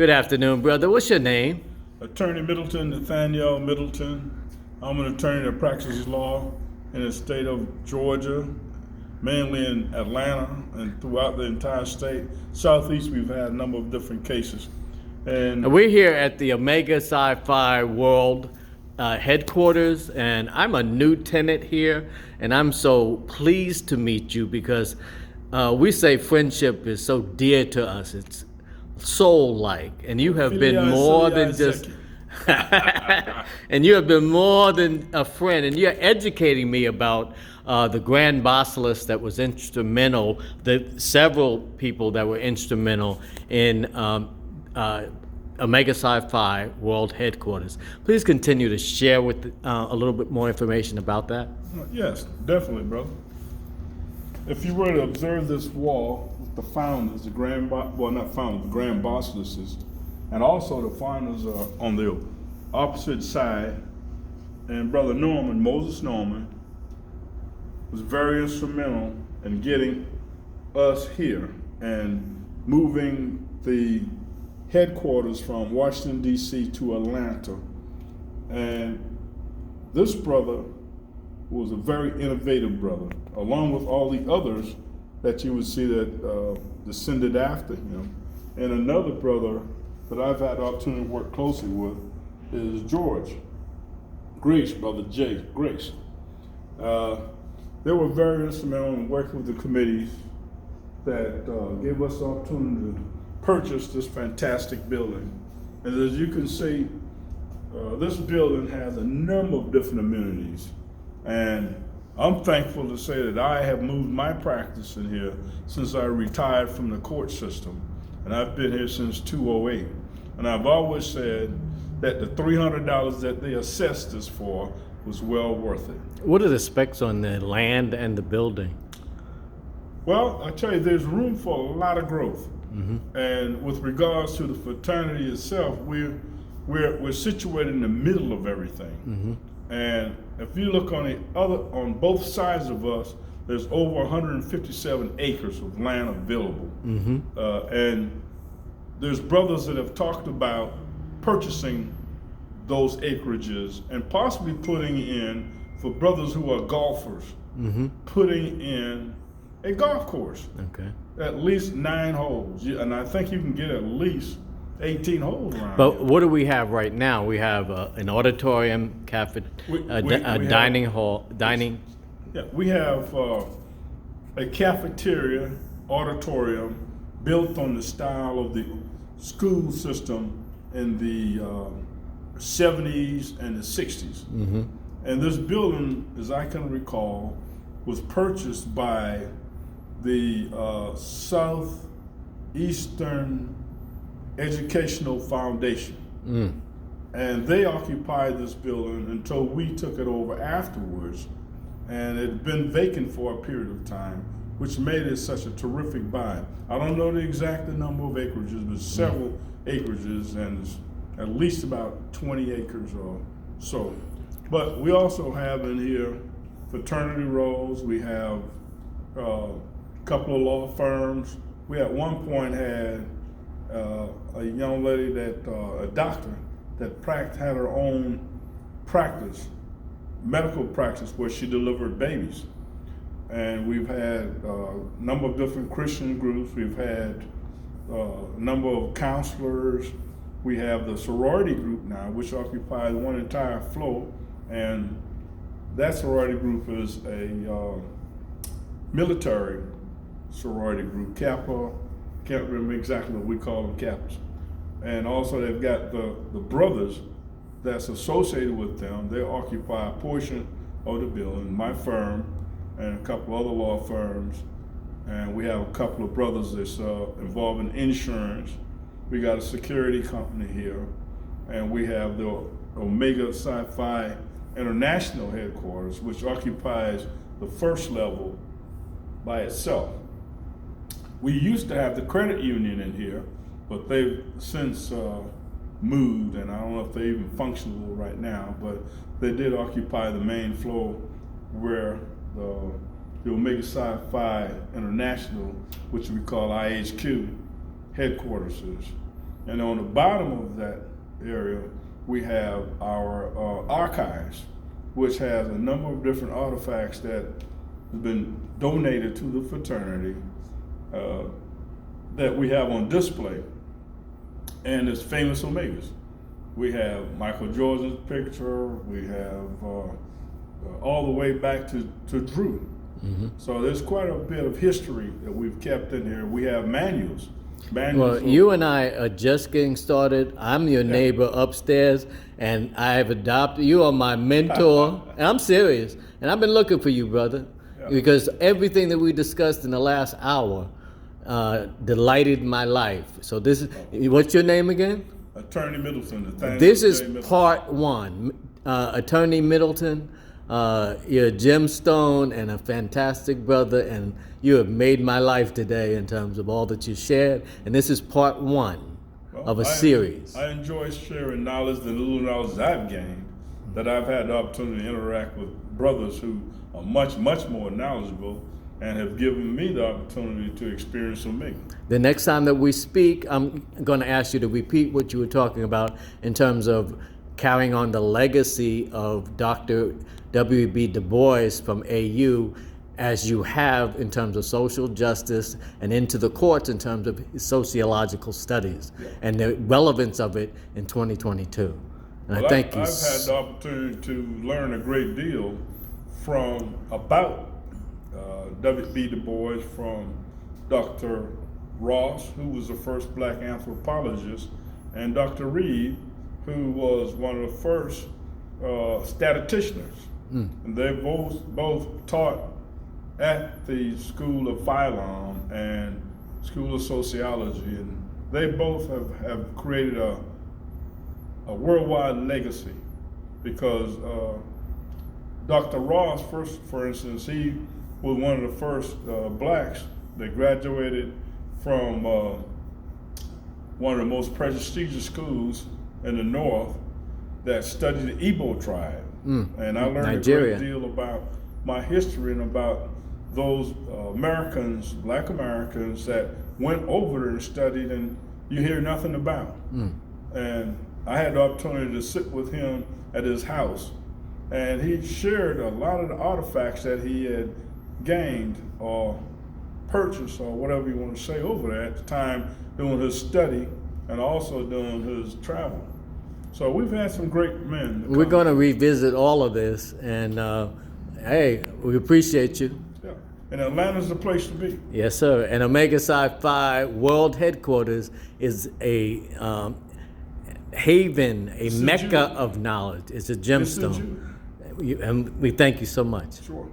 Good afternoon, brother. What's your name? Attorney Middleton, Nathaniel Middleton. I'm an attorney that practices law in the state of Georgia, mainly in Atlanta and throughout the entire state. Southeast, we've had a number of different cases. And we're here at the Omega Psi Phi World headquarters, and I'm a new tenant here, and I'm so pleased to meet you because we say friendship is so dear to us. It's soul-like, and you have been more than just and you have been more than a friend, and you're educating me about the Grand Basilisk that was instrumental, the several people that were instrumental in Omega Psi Phi World Headquarters. Please continue to share with a little bit more information about that. Yes, definitely, brother. If you were to observe this wall, the founders, the Grand Basilisks, and also the founders are on the opposite side, and Brother Norman, Moses Norman, was very instrumental in getting us here and moving the headquarters from Washington, D.C. to Atlanta. And this brother was a very innovative brother, along with all the others that you would see that descended after him. And another brother that I've had the opportunity to work closely with is George Grace, Brother Jay Grace. They were very instrumental in working with the committees that gave us the opportunity to purchase this fantastic building. And as you can see, this building has a number of different amenities. And I'm thankful to say that I have moved my practice in here since I retired from the court system. And I've been here since 2008. And I've always said that the $300 that they assessed us for was well worth it. What are the specs on the land and the building? Well, I tell you, there's room for a lot of growth. Mm-hmm. And with regards to the fraternity itself, we're situated in the middle of everything. Mm-hmm. And if you look on both sides of us, there's over 157 acres of land available. Mm-hmm. And there's brothers that have talked about purchasing those acreages and possibly putting in, for brothers who are golfers, mm-hmm. putting in a golf course. Okay. At least 9 holes. And I think you can get at least 18 holes around. But here. What do we have right now? We have an auditorium, cafe, dining hall, dining. Yeah, we have a cafeteria, auditorium built on the style of the school system in the 70s and the 60s. Mm-hmm. And this building, as I can recall, was purchased by the Southeastern Educational Foundation. Mm. And they occupied this building until we took it over afterwards. And it had been vacant for a period of time, which made it such a terrific buy. I don't know the exact number of acreages, but several acreages, and at least about 20 acres or so. But we also have in here fraternity rows. We have a couple of law firms. We at one point had a young lady a doctor that had her own practice, medical practice, where she delivered babies. And we've had a number of different Christian groups. We've had a number of counselors. We have the sorority group now, which occupies one entire floor. And that sorority group is a military sorority group, Kappa. Can't remember exactly what we call them, Kappas. And also they've got the brothers that's associated with them. They occupy a portion of the building, my firm and a couple other law firms. And we have a couple of brothers that's involved in insurance. We got a security company here. And we have the Omega Psi Phi International headquarters, which occupies the first level by itself. We used to have the credit union in here, but they've since moved, and I don't know if they're even functional right now, but they did occupy the main floor where the Omega Psi Phi International, which we call IHQ, headquarters is. And on the bottom of that area, we have our archives, which has a number of different artifacts that have been donated to the fraternity that we have on display. And it's famous Omegas. We have Michael Jordan's picture. We have all the way back to Drew. Mm-hmm. So there's quite a bit of history that we've kept in here. We have manuals. Well, you and I are just getting started. I'm your neighbor upstairs, and I have adopted you. Are my mentor, and I'm serious. And I've been looking for you, brother, because everything that we discussed in the last hour delighted my life. So this is, what's your name again? Attorney Middleton. Nathaniel. This is part one. Attorney Middleton, you're a gemstone and a fantastic brother, and you have made my life today in terms of all that you shared. And this is part one of a series. I enjoy sharing knowledge, the little knowledge I've gained, that I've had the opportunity to interact with brothers who are much, much more knowledgeable and have given me the opportunity to experience Omega. The next time that we speak, I'm going to ask you to repeat what you were talking about in terms of carrying on the legacy of Dr. W.B. Du Bois from AU, as you have in terms of social justice and into the courts in terms of sociological studies and the relevance of it in 2022. And well, I thank you. I've had the opportunity to learn a great deal about W.B. Du Bois from Dr. Ross, who was the first black anthropologist, and Dr. Reed, who was one of the first statisticians. And they both taught at the School of Philon and School of Sociology, and they both have created a worldwide legacy, because Dr. Ross, for instance, he was one of the first blacks that graduated from one of the most prestigious schools in the North that studied the Igbo tribe. And I learned Nigeria. a great deal about my history and about those Americans, black Americans, that went over there and studied and you hear nothing about. And I had the opportunity to sit with him at his house, and he shared a lot of the artifacts that he had gained or purchased or whatever you want to say over there at the time doing his study and also doing his travel. So we've had some great men. We're going to revisit all of this, and hey, we appreciate you. Yeah. And Atlanta's the place to be. Yes, sir. And Omega Psi Phi World Headquarters is a haven, a mecca of knowledge. It's a gemstone. And we thank you so much. Sure.